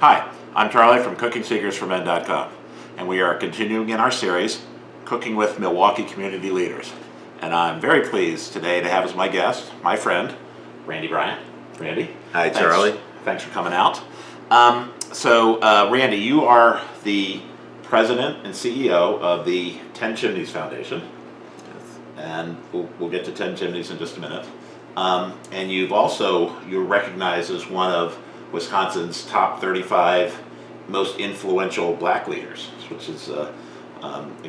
Hi, I'm Charlie from CookingSecretsForMen.com, and we are continuing in our series, Cooking with Milwaukee Community Leaders. And I'm very pleased today to have as my guest, my friend, Randy Bryant. Randy. Hi, Charlie. Thanks for coming out. Randy, you are the president and CEO of the 10 Chimneys Foundation. Yes. And we'll get to 10 Chimneys in just a minute. And you're recognized as one of Wisconsin's top 35 most influential black leaders, which is a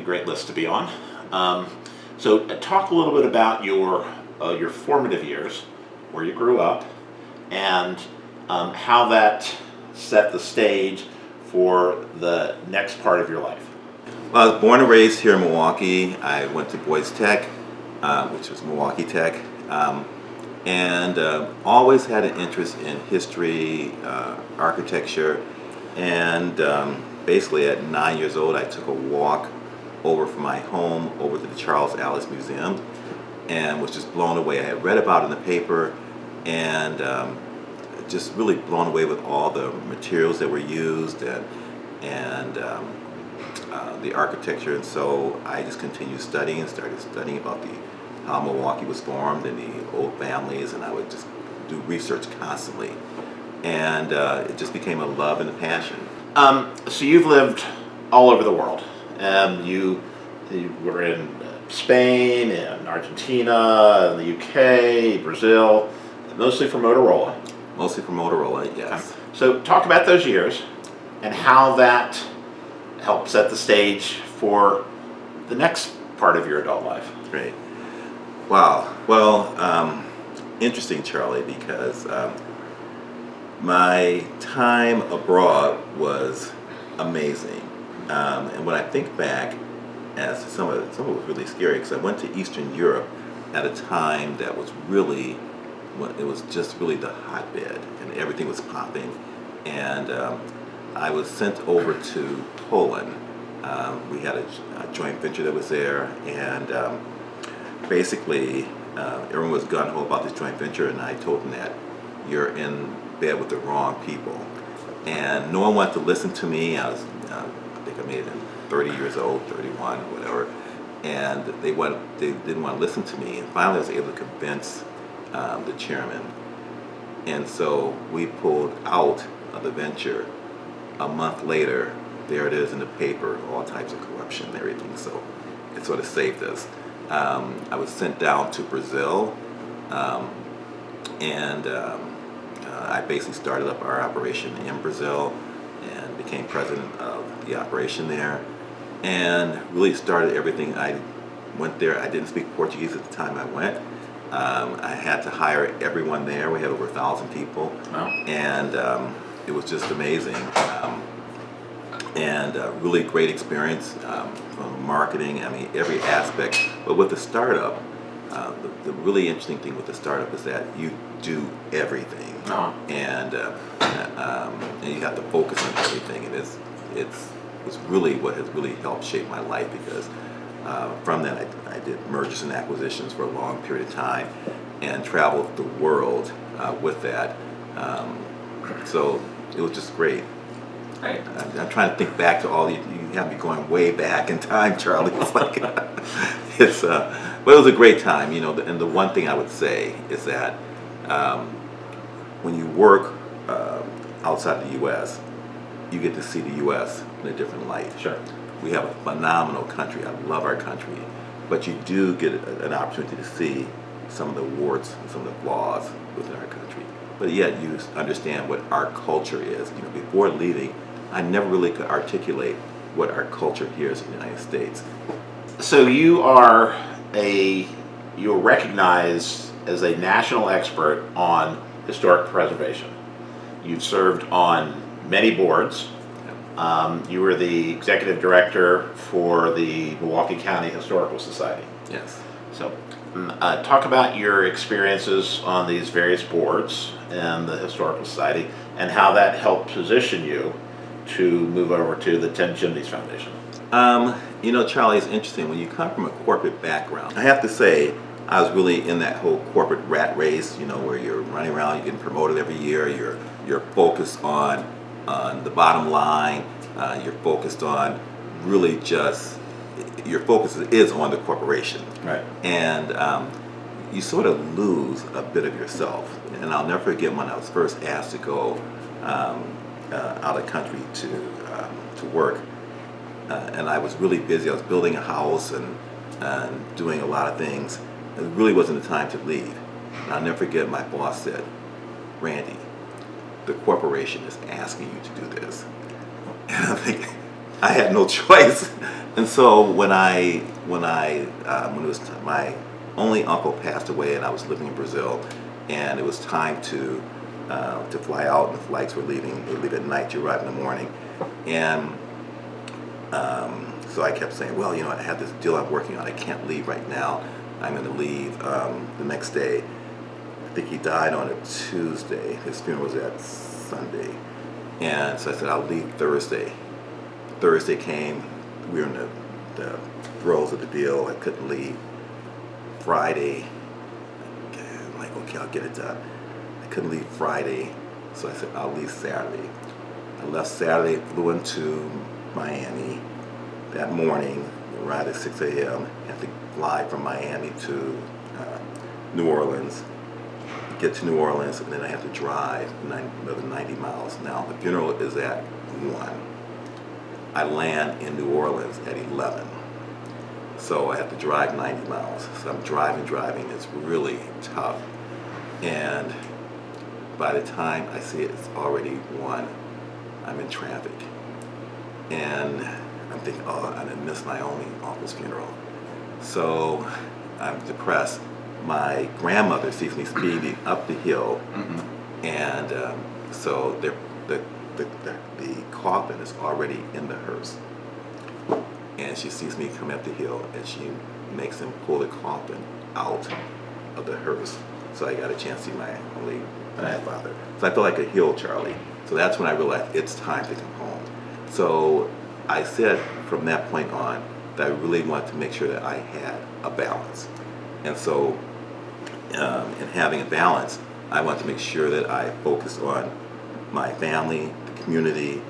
great list to be on. Talk a little bit about your formative years, where you grew up, and how that set the stage for the next part of your life. Well, I was born and raised here in Milwaukee. I went to Boys Tech, which was Milwaukee Tech, and always had an interest in history, architecture, and basically at 9 years old I took a walk over from my home over to the Charles Alice Museum and was just blown away. I had read about it in the paper and just really blown away with all the materials that were used and the architecture, and so I just continued studying, started studying about how Milwaukee was formed and the old families, and I would just do research constantly, and it just became a love and a passion. So you've lived all over the world. You were in Spain, and Argentina, the UK, Brazil, mostly for Motorola. Mostly for Motorola, yes. So talk about those years and how that helped set the stage for the next part of your adult life. Great. Wow. Well, interesting, Charlie, because my time abroad was amazing. And when I think back, as some of it was really scary, because I went to Eastern Europe at a time that was really, it was just really the hotbed, and everything was popping. And I was sent over to Poland. We had a joint venture that was there, and basically everyone was gung-ho about this joint venture, and I told them that you're in bed with the wrong people. And no one wanted to listen to me. I think I made it 30 years old, 31, whatever, and they didn't want to listen to me. And finally I was able to convince the chairman, and so we pulled out of the venture. A month later, there it is in the paper, all types of corruption and everything, so it sort of saved us. I was sent down to Brazil, and I basically started up our operation in Brazil and became president of the operation there, and really started everything. I went there. I didn't speak Portuguese at the time I went. I had to hire everyone there. We had over 1,000 people. Wow. And it was just amazing, and really great experience from marketing. I mean, every aspect. But with the startup, the really interesting thing with the startup is that you do everything, and you have to focus on everything. And it's really what has really helped shape my life, because from that I did mergers and acquisitions for a long period of time and traveled the world with that. So it was just great. Right. I'm trying to think back to all you have me going way back in time, Charlie. It's like but it was a great time, you know. And the one thing I would say is that when you work outside the U.S., you get to see the U.S. in a different light. Sure. We have a phenomenal country. I love our country, but you do get an opportunity to see some of the warts and some of the flaws within our country. But yet you understand what our culture is. You know, before leaving, I never really could articulate what our culture here is in the United States. So you're recognized as a national expert on historic preservation. You've served on many boards. You were the executive director for the Milwaukee County Historical Society. Yes. So talk about your experiences on these various boards and the Historical Society, and how that helped position you to move over to the 10 Chimneys Foundation. You know, Charlie, it's interesting. When you come from a corporate background, I have to say, I was really in that whole corporate rat race, you know, where you're running around, you're getting promoted every year, you're focused on on the bottom line. You're focused on really just, your focus is on the corporation. Right. And you sort of lose a bit of yourself. And I'll never forget when I was first asked to go out of country to work. And I was really busy. I was building a house and doing a lot of things. It really wasn't the time to leave. And I'll never forget my boss said, "Randy, the corporation is asking you to do this." And I think I had no choice. And so when it was my only uncle passed away, and I was living in Brazil, and it was time to fly out, and the flights were leaving. They leave at night, you arrive in the morning, and so I kept saying, well, I have this deal I'm working on. I can't leave right now. I'm going to leave the next day. I think he died on a Tuesday. His funeral was that Sunday. And so I said, I'll leave Thursday. Thursday came. We were in the throes of the deal. I couldn't leave. Friday, I'm like, okay, I'll get it done. I couldn't leave Friday. So I said, I'll leave Saturday. I left Saturday, flew into Miami that morning, arrived at 6 a.m., had to fly from Miami to New Orleans, get to New Orleans, and then I have to drive another 90 miles. Now, the funeral is at 1. I land in New Orleans at 11. So I have to drive 90 miles. So I'm driving. It's really tough. And by the time I see it's already 1, I'm in traffic. And I'm thinking, oh, I done missed my only uncle's funeral. So I'm depressed. My grandmother sees me speeding up the hill, and so the coffin is already in the hearse. And she sees me come up the hill, and she makes him pull the coffin out of the hearse. So I got a chance to see my only grandfather. So I felt like a hill, Charlie. So that's when I realized it's time to come home. So I said from that point on that I really wanted to make sure that I had a balance. And so in having a balance, I wanted to make sure that I focused on my family, the community,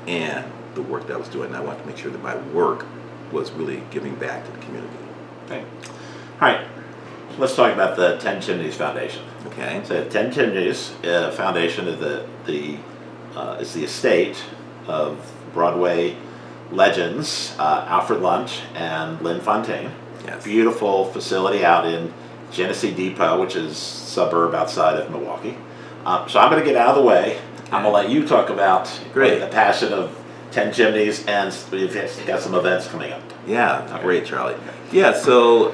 and the work that I was doing. And I wanted to make sure that my work was really giving back to the community. Okay. All right. Let's talk about the 10 Chimneys Foundation. Okay. So 10 Chimneys Foundation is the estate of Broadway legends Alfred Lunt and Lynn Fontanne. Yes. Beautiful facility out in Genesee Depot, which is a suburb outside of Milwaukee. So I'm going to get out of the way. I'm going to let you talk about the passion of 10 Chimneys, and we've got some events coming up. Yeah, Okay. Great, Charlie. Yeah, so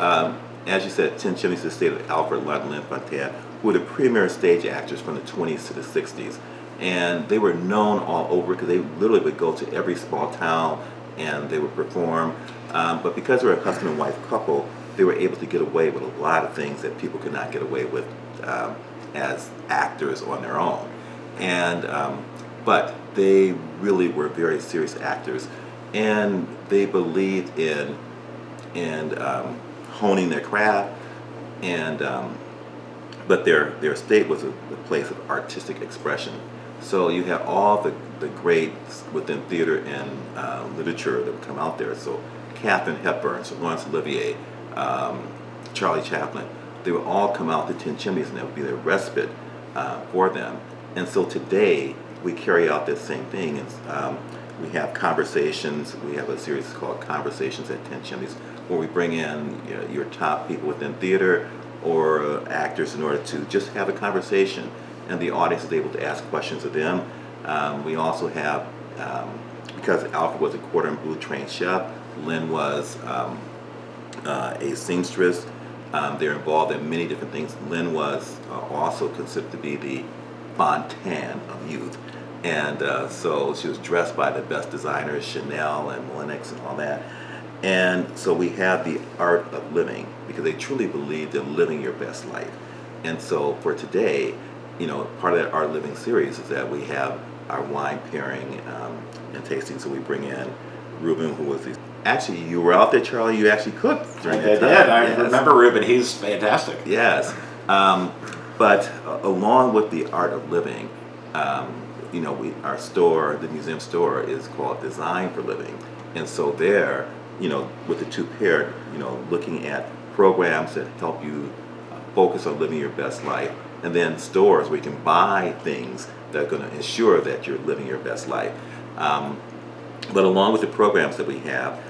as you said, 10 Chimneys is the estate of Alfred, Lunt, and Lynn Fontanne, who were the premier stage actors from the 20s to the 60s. And they were known all over because they literally would go to every small town and they would perform. But because they were a husband and wife couple, they were able to get away with a lot of things that people could not get away with as actors on their own. And but they really were very serious actors, and they believed in honing their craft, and but their estate was a place of artistic expression. So you have all the greats within theater and literature that would come out there. So Katharine Hepburn, so Laurence Olivier, Charlie Chaplin, they would all come out to 10 Chimneys, and that would be their respite for them. And so today we carry out that same thing. And we have conversations. We have a series called Conversations at 10 Chimneys, where we bring in your top people within theater or actors in order to just have a conversation, and the audience is able to ask questions of them. We also have, because Alfred was a cordon bleu trained chef, Lynn was a seamstress. They're involved in many different things. Lynn was also considered to be the Fontanne of youth. And so she was dressed by the best designers, Chanel and Lennox and all that. And so we have the art of living, because they truly believed in living your best life. And so for today, part of that art living series is that we have our wine pairing and tasting. So we bring in Ruben, who was actually, you were out there, Charlie. You actually cooked during that time. I remember Ruben. He's fantastic. Yes. But along with the art of living, our store, the museum store, is called Design for Living, and so there, with the two paired, looking at programs that help you focus on living your best life, and then stores where you can buy things that are going to ensure that you're living your best life. But along with the programs that we have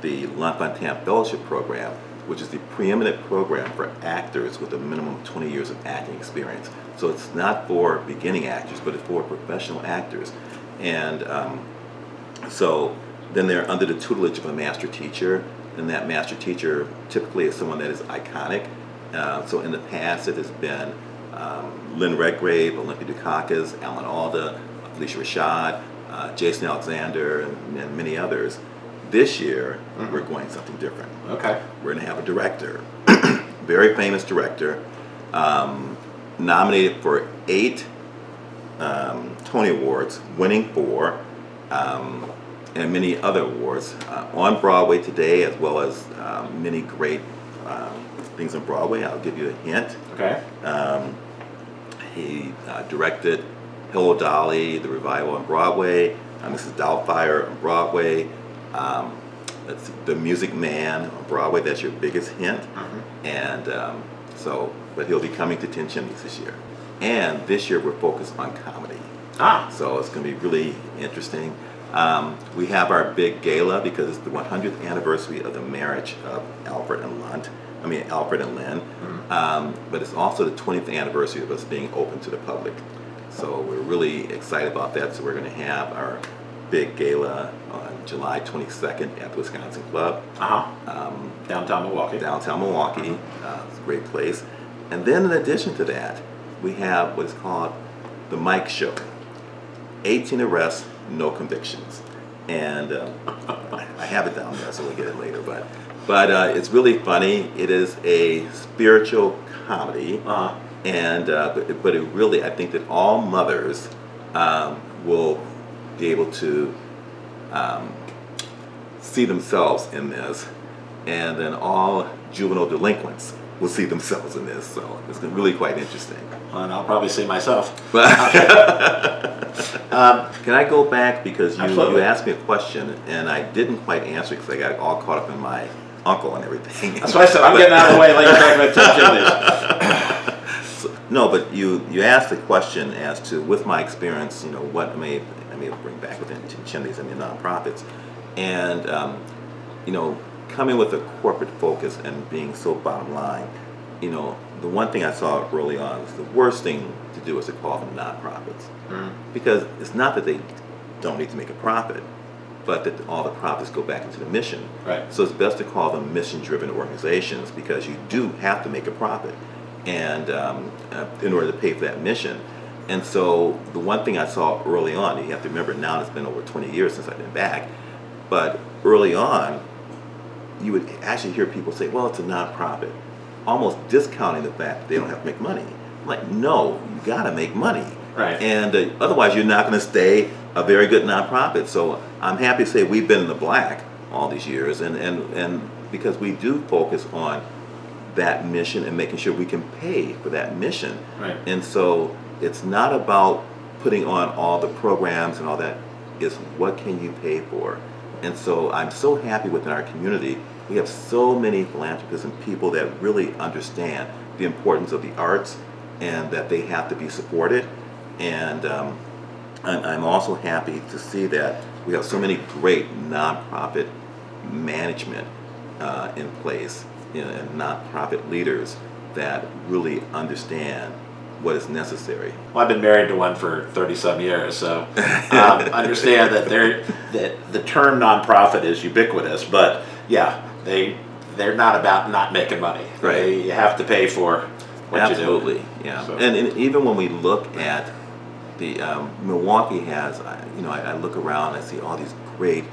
the Lunt Fontanne Fellowship Program, which is the preeminent program for actors with a minimum of 20 years of acting experience. So it's not for beginning actors, but it's for professional actors. And so then they're under the tutelage of a master teacher, and that master teacher typically is someone that is iconic. So in the past it has been Lynn Redgrave, Olympia Dukakis, Alan Alda, Felicia Rashad, Jason Alexander, and many others. This year, we're going something different. Okay. We're going to have a director, very famous director, nominated for 8 Tony Awards, winning 4, and many other awards on Broadway today, as well as many great things on Broadway. I'll give you a hint. Okay. He directed Hello Dolly, the revival on Broadway, Mrs. Doubtfire on Broadway, that's The Music Man on Broadway. That's your biggest hint. And but he'll be coming to 10 Chimneys this year. And this year we're focused on comedy. So it's going to be really interesting. We have our big gala because it's the 100th anniversary of the marriage of Alfred and Lynn. But it's also the 20th anniversary of us being open to the public. So we're really excited about that. So we're going to have our big gala on July 22nd at the Wisconsin Club. Downtown Milwaukee. Downtown Milwaukee. It's a great place. And then in addition to that, we have what is called the Mike Show. 18 arrests, no convictions. And I have it down there, so we'll get it later. But it's really funny. It is a spiritual comedy. And but it really, I think that all mothers will be able to see themselves in this, and then all juvenile delinquents will see themselves in this. So it's really quite interesting. And I'll probably see myself. Can I go back, because you asked me a question and I didn't quite answer it because I got all caught up in my uncle and everything. That's why I said I'm getting out of the way. Like you're talking about 10 Chimneys. No, but you asked the question as to, with my experience, what I may bring back within Chimneys and the nonprofits, and coming with a corporate focus and being so bottom line. The one thing I saw early on is the worst thing to do is to call them nonprofits, because it's not that they don't need to make a profit, but that all the profits go back into the mission. Right. So it's best to call them mission-driven organizations, because you do have to make a profit, and in order to pay for that mission. And so the one thing I saw early on, you have to remember now it's been over 20 years since I've been back, but early on, you would actually hear people say, well, it's a nonprofit, almost discounting the fact that they don't have to make money. I'm like, no, you gotta make money. Right. And otherwise you're not gonna stay a very good nonprofit. So I'm happy to say we've been in the black all these years, and because we do focus on that mission and making sure we can pay for that mission. Right. And so it's not about putting on all the programs and all that, it's what can you pay for. And so I'm so happy within our community, we have so many philanthropists and people that really understand the importance of the arts and that they have to be supported. And I'm also happy to see that we have so many great nonprofit management in place, and nonprofit leaders that really understand what is necessary. Well, I've been married to one for 30-some years, so understand that the term nonprofit is ubiquitous, but yeah, they're not about not making money. Right. You have to pay for what Absolutely, you do. yeah. So. And even when we look at the Milwaukee has, I look around, I see all these great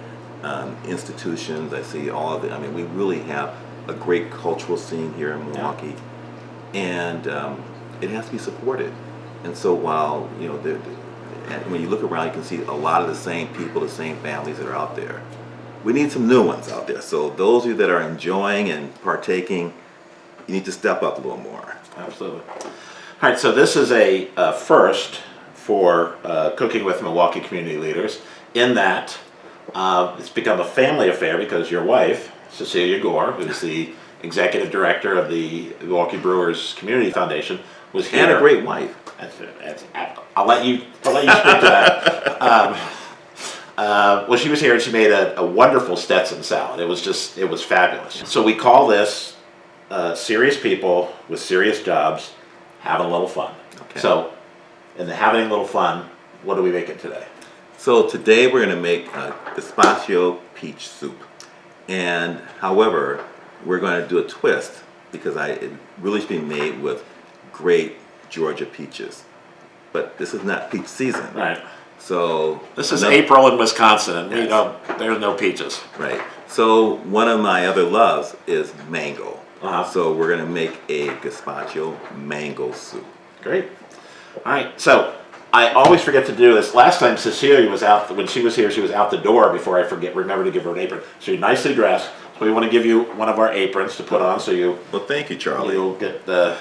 institutions. I see all of it. I mean, we really have a great cultural scene here in Milwaukee, and it has to be supported. And so while when you look around, you can see a lot of the same people, the same families that are out there. We need some new ones out there. So those of you that are enjoying and partaking, you need to step up a little more. Absolutely. All right, so this is a first for Cooking with Milwaukee Community Leaders, in that it's become a family affair because your wife, Cecilia Gore, who's the executive director of the Milwaukee Brewers Community Foundation, was here. And a great wife. I'll let you speak to that. Well, she was here and she made a wonderful Stetson salad. It was fabulous. So we call this serious people with serious jobs having a little fun. Okay. So, in the having a little fun, what are we making today? So today we're going to make gazpacho peach soup. And however, we're going to do a twist because it really should be made with great Georgia peaches. But this is not peach season. Right. So This is April in Wisconsin, and Yes. there's no peaches. Right. So one of my other loves is mango. Uh-huh. So we're going to make a gazpacho mango soup. Great. All right. So I always forget to do this. Last time Cecilia was out, when she was here, she was out the door before I remember to give her an apron. So you're nicely dressed. So we want to give you one of our aprons to put on, so Well, thank you, Charlie. you'll get the.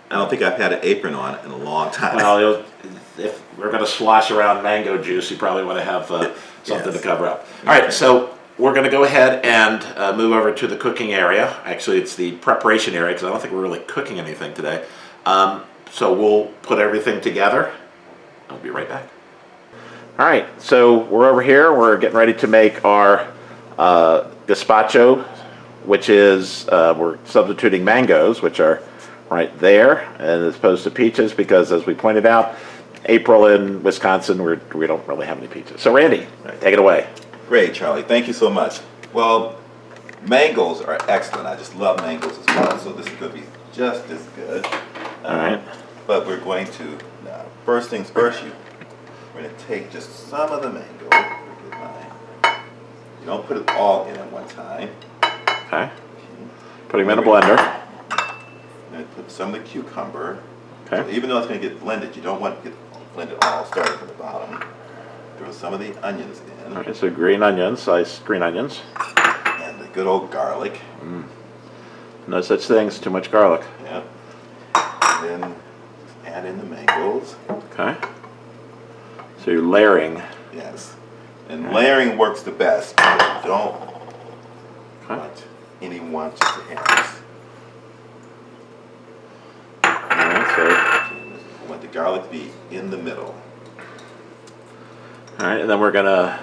I don't think I've had an apron on in a long time. Well, if we're going to slosh around mango juice, you probably want to have something Yes. to cover up. All right, so we're going to go ahead and move over to the cooking area. Actually, it's the preparation area because I don't think we're really cooking anything today. So we'll put everything together. I'll be right back. All right, so we're over here. We're getting ready to make our gazpacho, which is we're substituting mangoes, which are right there, and as opposed to peaches, because as we pointed out, April in Wisconsin, we don't really have any peaches. So Randy, take it away. Great, Charlie. Thank you so much. Well, mangoes are excellent. I just love mangoes as well, so this is going to be just as good. All right. But we're going to, first things first, we're going to take just some of the mango. You don't put it all in at one time. Okay. Putting them in a blender. And put some of the cucumber. Okay. So even though it's going to get blended, you don't want to get blended all starting from the bottom. Throw some of the onions in. Okay, so green onions, sliced green onions. And the good old garlic. No such thing as too much garlic. Yeah. And then add in the mangoes. Okay. So you're layering. Yes. And layering works the best. You don't want anyone just to have this. You want the garlic to be in the middle. All right, and then we're gonna,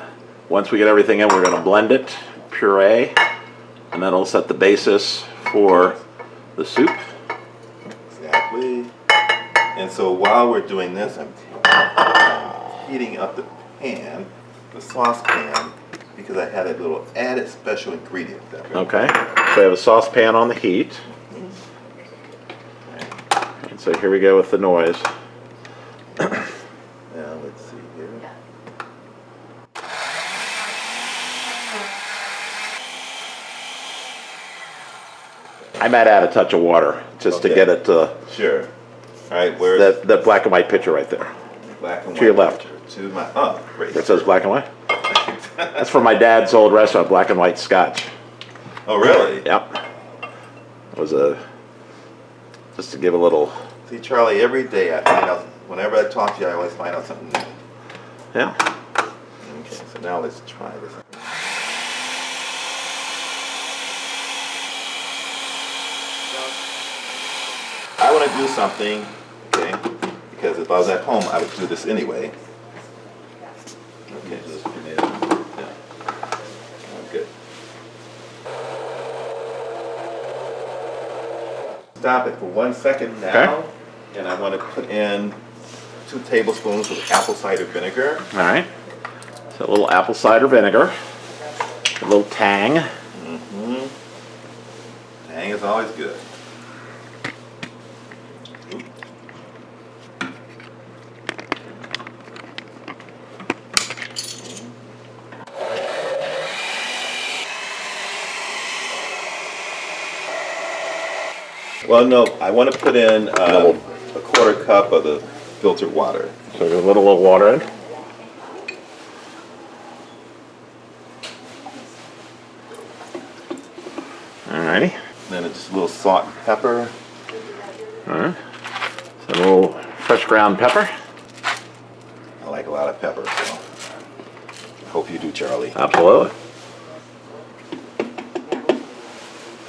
once we get everything in, we're gonna blend it, puree, and that'll set the basis for the soup. Exactly. And so while we're doing this, I'm heating up the pan, the saucepan, because I had a little added special ingredient that we're Okay, so we have a saucepan on the heat. And so here we go with the noise. Now let's see here. I might add a touch of water just to Okay. get it to Sure. All right, where's that black and white picture right there. black and white? to your left. To my, oh, great. Where it says black and white. That's from my dad's old restaurant, Black and White Scotch. Oh, really? Yep. It was just to give a little, See, Charlie, every day I find out, whenever I talk to you, I always find out something new. yeah. Okay, so now let's try this. I want to do something, okay, because if I was at home, I would do this anyway. Okay, just yeah. Good. Stop it for 1 second now, Okay. and I want to put in 2 tablespoons of apple cider vinegar. All right. So a little apple cider vinegar, a little tang. Tang is always good. Well, no, I want to put in a 1/4 cup of the filtered water. So a little water in. Alrighty. Then just a little salt and pepper. Alright. So a little fresh ground pepper. I like a lot of pepper, so I hope you do, Charlie. Absolutely.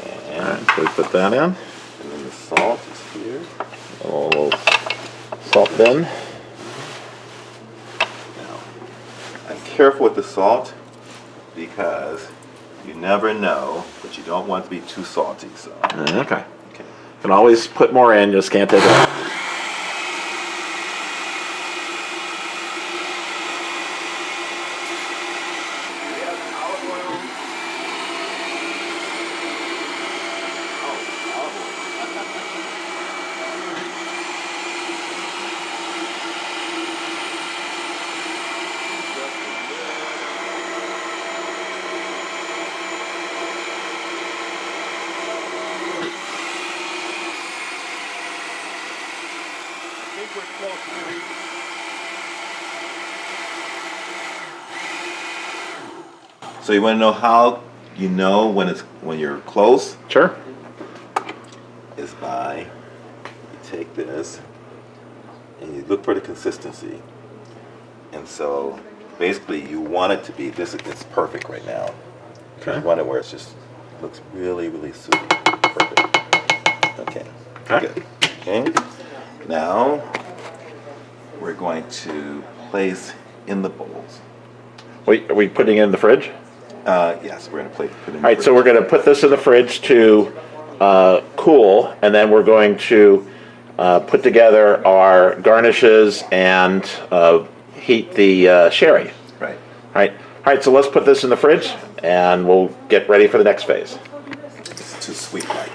And, All right, so we put that in. and then the salt is here. A little salt bin. Now, I'm careful with the salt because you never know, but you don't want it to be too salty. So, Okay. okay. Can always put more in, just can't take it out. So you want to know how you know when you're close? Sure. Is by you take this and you look for the consistency. And so basically you want it to be this. It's perfect right now. Okay. You want it where it's just looks really, really soupy. Perfect. Okay. Okay. Good. Okay. Now we're going to place in the bowls. Wait, are we putting it in the fridge? Yes, we're going to put it in All right, so we're going to put this in the fridge to cool, and then we're going to put together our garnishes and heat the sherry. Right. All right, so let's put this in the fridge, and we'll get ready for the next phase. It's too sweet like.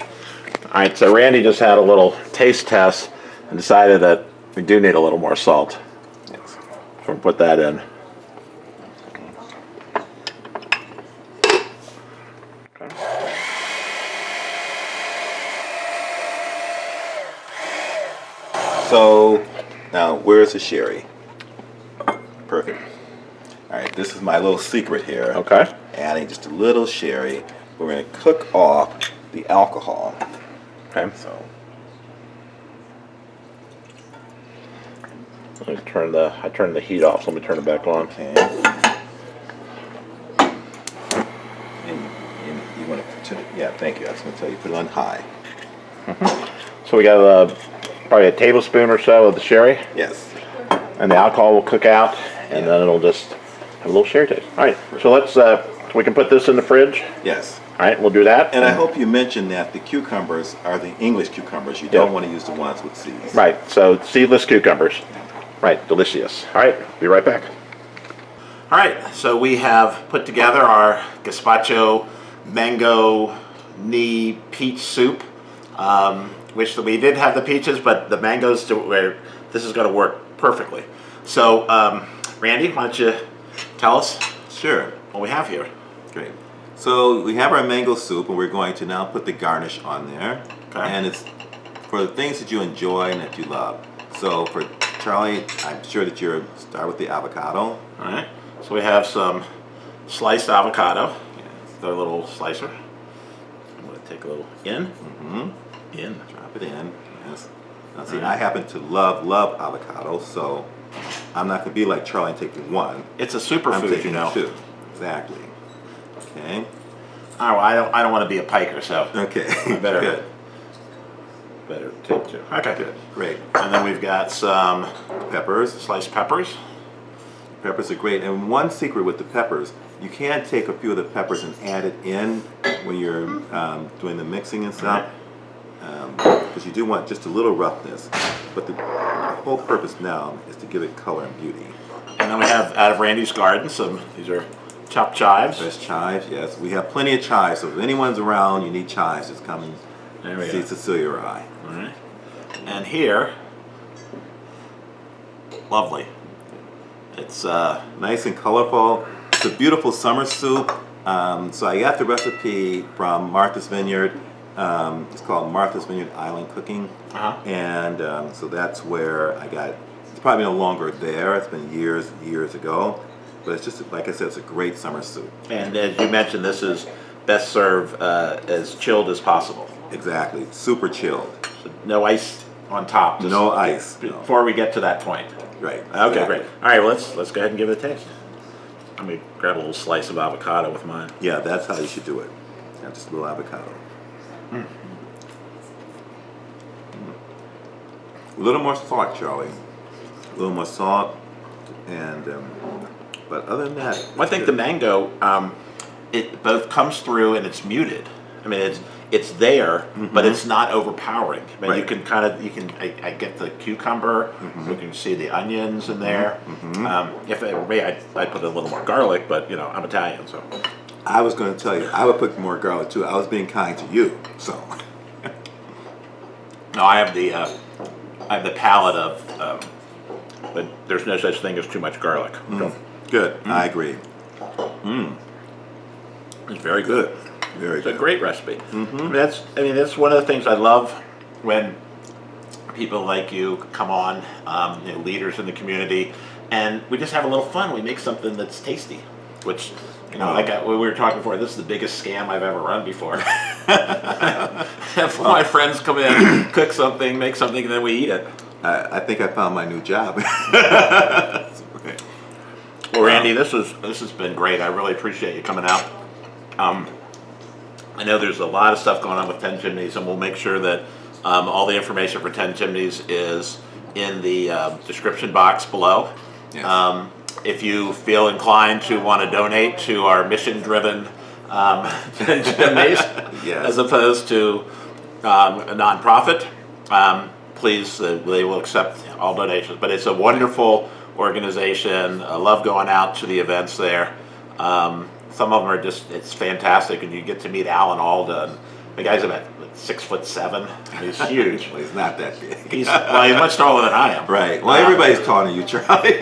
All right, so Randy just had a little taste test and decided that we do need a little more salt. Yes. So we'll put that in. So now where's the sherry? Perfect. All right, this is my little secret here. Okay. Adding just a little sherry. We're going to cook off the alcohol. Okay. So Let me I turned the heat off, so let me turn it back on. okay. And you want to yeah, thank you. I was going to tell you put it on high. So we got probably a tablespoon or so of the sherry, Yes. and the alcohol will cook out, and Yeah. then it'll just have a little sherry taste. All right, so let's we can put this in the fridge. Yes. All right, we'll do that. And I hope you mentioned that the cucumbers are the English cucumbers. You don't want to use the ones with seeds. Right, so seedless cucumbers. Right, delicious. All right, be right back. All right, so we have put together our gazpacho mango knee peach soup. Wish that we did have the peaches, but the mangoes, this is going to work perfectly. So, Randy, why don't you tell us Sure. what we have here? Great. So we have our mango soup, and we're going to now put the garnish on there. Okay. And it's for the things that you enjoy and that you love. So for Charlie, I'm sure that you're start with the avocado. All right, so we have some sliced avocado. The little slicer. I'm going to take a little in. In. Drop it in. Yes. Now see, I happen to love avocado, so I'm not going to be like Charlie and taking one. It's a I'm superfood, taking you know. two. Exactly. Okay. Oh, I don't want to be a piker, so Okay. better Good. better take two. Okay, Good. Great. And then we've got some Peppers. sliced peppers. Peppers are great, and one secret with the peppers, you can take a few of the peppers and add it in when you're doing the mixing and stuff, because you do want just a little roughness. But the whole purpose now is to give it color and beauty. And then we have out of Randy's garden these are chopped chives. There's chives, yes. We have plenty of chives, so if anyone's around, you need chives, just come and There we see go. Cecilia or I. All right. And here, lovely. It's Nice and colorful. It's a beautiful summer soup. So I got the recipe from Martha's Vineyard. It's called Martha's Vineyard Island Cooking. And so that's where I got it. It's probably no longer there. It's been years ago. But it's just, like I said, it's a great summer soup. and as you mentioned, this is best served as chilled as possible. Exactly. Super chilled. So no ice on top. Just No ice. No. before we get to that point. Right. Okay, exactly. great. All right, well, let's go ahead and give it a taste. Let me grab a little slice of avocado with mine. Yeah, that's how you should do it. Yeah, just a little avocado. A little more salt, Charlie. A little more salt, and but other than that, Well, I think the mango, it both comes through and it's muted. I mean, it's there, but it's not overpowering. I mean, Right. I get the cucumber. You can see the onions in there. If it were me, I'd put a little more garlic, but you know, I'm Italian, so. I was going to tell you, I would put more garlic too. I was being kind to you, so. No, I have the palate of, but there's no such thing as too much garlic. So, Good. I agree. it's very good. Very It's a good. great recipe. I mean, that's one of the things I love when people like you come on, leaders in the community, and we just have a little fun. We make something that's tasty, which, we were talking before, this is the biggest scam I've ever run before. Have my friends come in, cook something, make something, and then we eat it. I think I found my new job. Well, Randy, this has been great. I really appreciate you coming out. I know there's a lot of stuff going on with 10 Chimneys, and we'll make sure that all the information for 10 Chimneys is in the description box below. Yes. If you feel inclined to want to donate to our mission-driven 10 Chimneys, Yes. as opposed to a nonprofit, please, they will accept all donations. But it's a wonderful organization. I love going out to the events there. Some of them are it's fantastic, and you get to meet Alan Alda. The guy's about 6'7". He's huge. Well, he's not that big. He's much taller than I am. Right. Well, everybody's taller than you, Charlie.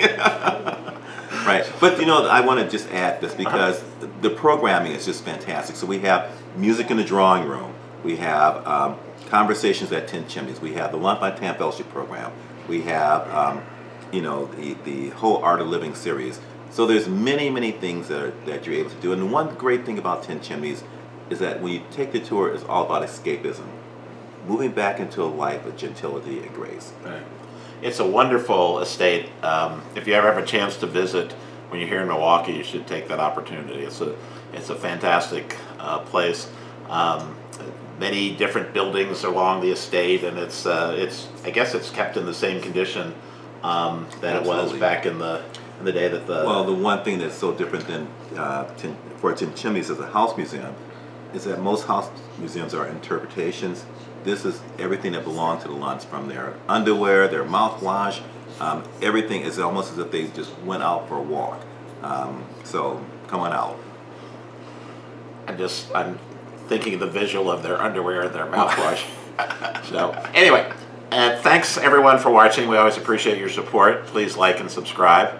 Right. But I want to just add this because the programming is just fantastic. So we have music in the drawing room. We have conversations at 10 Chimneys. We have the Lunt Fontanne Fellowship program. We have the whole Art of Living series. So there's many things that you're able to do. And one great thing about 10 Chimneys is that when you take the tour, it's all about escapism. Moving back into a life of gentility and grace. Right. It's a wonderful estate. If you ever have a chance to visit when you're here in Milwaukee, you should take that opportunity. It's a fantastic place. Many different buildings along the estate, and it's I guess it's kept in the same condition that it was Absolutely. back in the day that the. Well, the one thing that's so different than for 10 Chimneys as a house museum is that most house museums are interpretations. This is everything that belonged to the Lunts, from their underwear, their mouthwash, everything is almost as if they just went out for a walk. So come on out. I'm thinking of the visual of their underwear and their mouthwash. So anyway, thanks everyone for watching. We always appreciate your support. Please like and subscribe.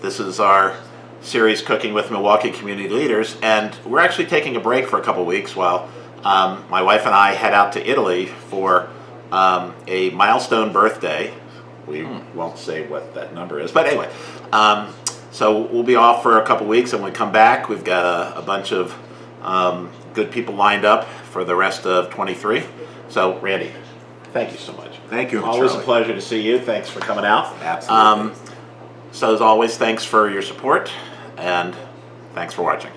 This is our series, Cooking with Milwaukee Community Leaders, and we're actually taking a break for a couple weeks while my wife and I head out to Italy for a milestone birthday. We won't say what that number is, but anyway. So we'll be off for a couple weeks, and when we come back, we've got a bunch of good people lined up for the rest of 23. So, Randy, thank you so much. Thank you, Always Charlie. a pleasure to see you. Thanks for coming out. Absolutely. So, as always, thanks for your support, and thanks for watching.